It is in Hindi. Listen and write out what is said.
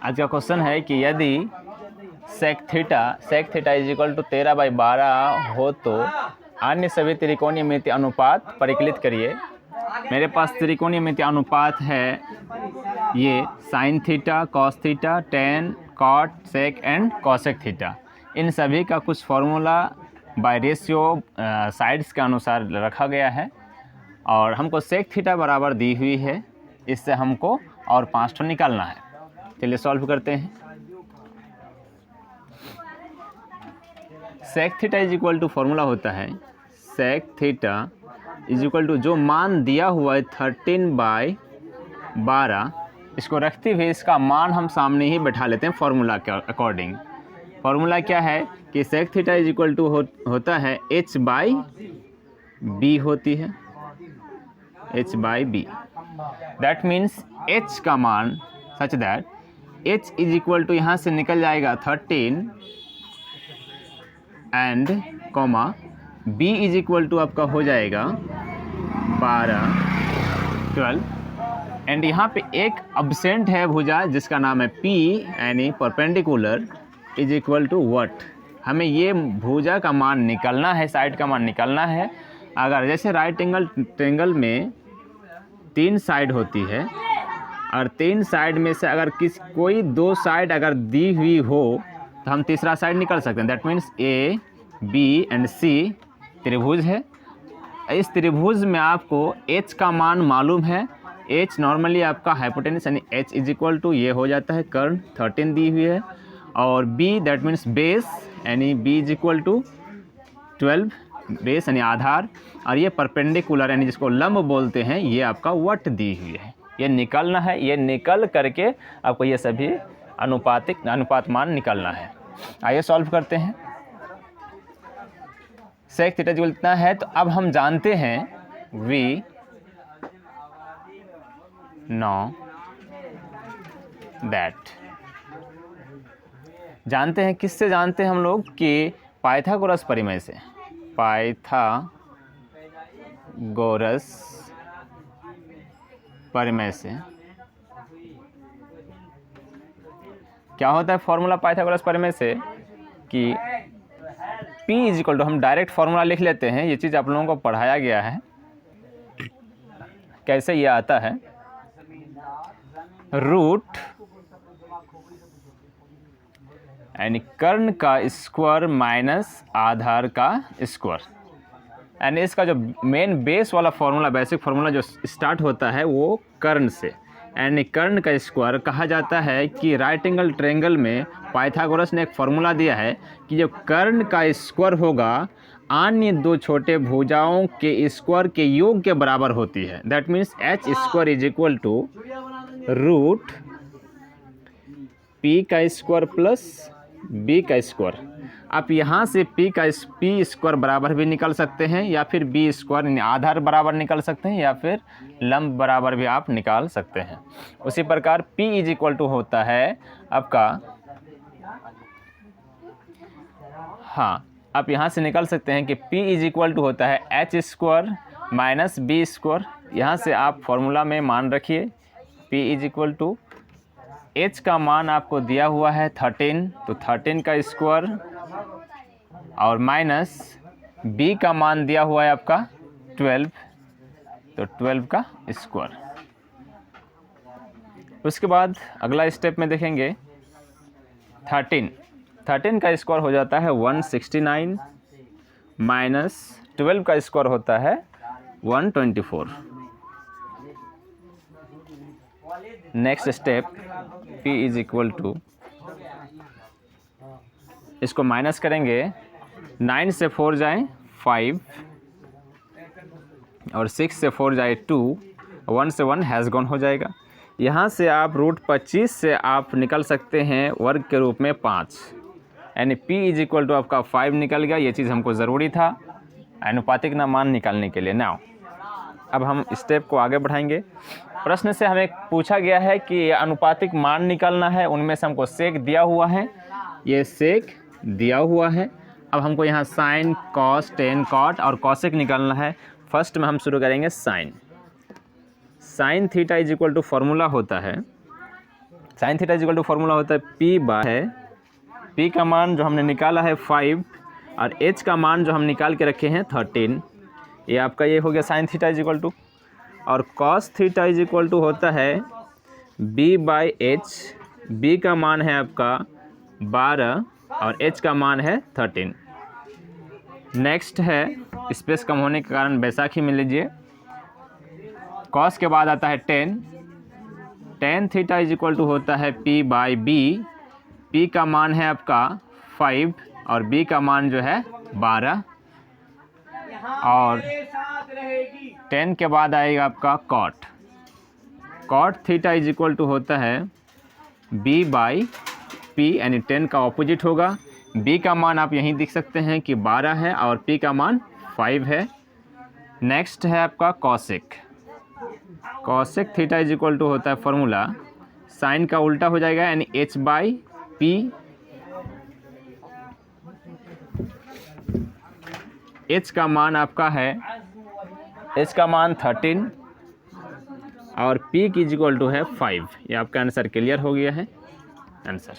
आज का क्वेश्चन है कि यदि sec theta is equal to 13/12 हो तो अन्य सभी त्रिकोणीय मिति अनुपात परिकलित करिए। मेरे पास त्रिकोणीय मिति अनुपात है ये sine theta, cos theta, tan, cot, sec and cosec theta. इन सभी का कुछ फॉर्मूला बाय रेशियो साइड्स के अनुसार रखा गया है और हमको सेक थीटा बराबर दी हुई है। इससे हमको और 5 ठो निकालना है। चलिए सॉल्व करते हैं। Sec theta is equal to formula होता है sec theta is equal to जो मान दिया हुआ है 13/12, इसको रखते हुए इसका मान हम सामने ही बैठा लेते हैं फॉर्मूला के अकॉर्डिंग। फॉर्मूला क्या है कि sec theta is equal to होता है h/b होती है, h/b। दैट मीन्स h का मान such that h is equal to यहाँ से निकल जाएगा 13 and comma b is equal to आपका हो जाएगा 12, 12 एंड यहाँ पे एक अब्सेंट है भुजा जिसका नाम है p यानी perpendicular is equal to what. हमें ये भुजा का मान निकलना है, साइड का मान निकलना है। अगर जैसे राइट एंगल ट्रायंगल में 3 साइड होती है और 3 साइड में से अगर कोई 2 साइड अगर दी हुई हो तो हम तीसरा साइड निकल सकते हैं। That means A, B and C त्रिभुज है। इस त्रिभुज में आपको h का मान मालूम है। h नॉर्मली आपका हाइपोटेनस यानी h इज इक्वल टू ये हो जाता है कर्ण 13 दी हुई है और b दैट मीन्स बेस यानी b is equal to 12 base यानी आधार और ये परपेंडिकुलर यानी जिसको लंब बोलते हैं ये आपका वट दी हुई है। ये निकलना है, ये निकल करके आपको ये सभी अनुपात मान निकलना है। आइए सॉल्व करते हैं। सेक थीटा जो इतना है तो अब हम जानते हैं वी नो दैट, जानते हैं किससे जानते हैं हम लोग कि पाइथागोरस परिमेय से। पाइथागोरस परिमेय से क्या होता है फॉर्मूला पाइथागोरस परिमेय से कि P इज इक्वल टू हम डायरेक्ट फार्मूला लिख लेते हैं। ये चीज़ आप लोगों को पढ़ाया गया है कैसे ये आता है। रूट यानी कर्ण का स्क्वायर माइनस आधार का स्क्वायर यानी इसका जो मेन बेस वाला फार्मूला, बेसिक फार्मूला जो स्टार्ट होता है वो कर्ण से यानी कर्ण का स्क्वायर कहा जाता है। कि राइट एंगल ट्रायंगल में पाइथागोरस ने एक फार्मूला दिया है कि जो कर्ण का स्क्वायर होगा अन्य 2 छोटे भुजाओं के स्क्वायर के योग के बराबर होती है। That means h square is equal to root p का स्क्वायर प्लस b का स्क्वायर। आप यहाँ से p स्क्वायर बराबर भी निकल सकते हैं या फिर b स्क्वायर यानी आधार बराबर निकल सकते हैं या फिर लंब बराबर भी आप निकाल सकते हैं। उसी प्रकार p इज इक्वल टू होता है आपका, हाँ आप यहाँ से निकल सकते हैं कि p इज इक्वल टू होता है h square minus b square. यहाँ से आप फॉर्मूला में मान रखिए p is equal to h का मान आपको दिया हुआ है 13 तो 13 का स्क्वायर और माइनस b का मान दिया हुआ है आपका 12 तो 12 का स्क्वायर। उसके बाद अगला स्टेप में देखेंगे 13 का स्क्वायर हो जाता है 169 माइनस 12 का स्क्वायर होता है 124। Next step p is equal to, इसको माइनस करेंगे 9 से 4 जाए 5 और 6 से 4 जाए 2, 1 से 1 हैज़ गॉन हो जाएगा। यहाँ से आप रूट 25 से आप निकल सकते हैं वर्ग के रूप में 5 यानी p इज इक्वल टू आपका 5 निकल गया। ये चीज़ हमको ज़रूरी था अनुपातिक ना मान निकालने के लिए। नाउ अब हम स्टेप को आगे बढ़ाएंगे। प्रश्न से हमें पूछा गया है कि अनुपातिक मान निकालना है, उनमें से हमको सेक दिया हुआ है, ये सेक दिया हुआ है। अब हमको यहाँ साइन, कॉस, टेन, कॉट और कॉसेक निकालना है। फर्स्ट में हम शुरू करेंगे sine theta is equal to formula होता है sine theta is equal to formula होता है P बाय है, P का मान जो हमने निकाला है 5 और H का मान जो हम निकाल के रखे हैं 13, ये आपका ये हो गया sine theta is equal to. और cos theta is equal to होता है B बाई H, B का मान है आपका 12 और H का मान है 13। नेक्स्ट है स्पेस कम होने के कारण बैसाखी में लीजिए, कॉस के बाद आता है tan theta is equal to होता है P बाई B, P का मान है आपका 5 और B का मान जो है 12, और 10 के बाद आएगा आपका cot theta is equal to होता है B बाई P, यानी 10 का ऑपोजिट होगा। B का मान आप यहीं देख सकते हैं कि 12 है और P का मान 5 है। नेक्स्ट है आपका cosec theta is equal to होता है फॉर्मूला, साइन का उल्टा हो जाएगा यानी H बाई P, H का मान आपका है, H का मान 13 और P की इज इक्वल टू है 5। ये आपका आंसर क्लियर हो गया है आंसर।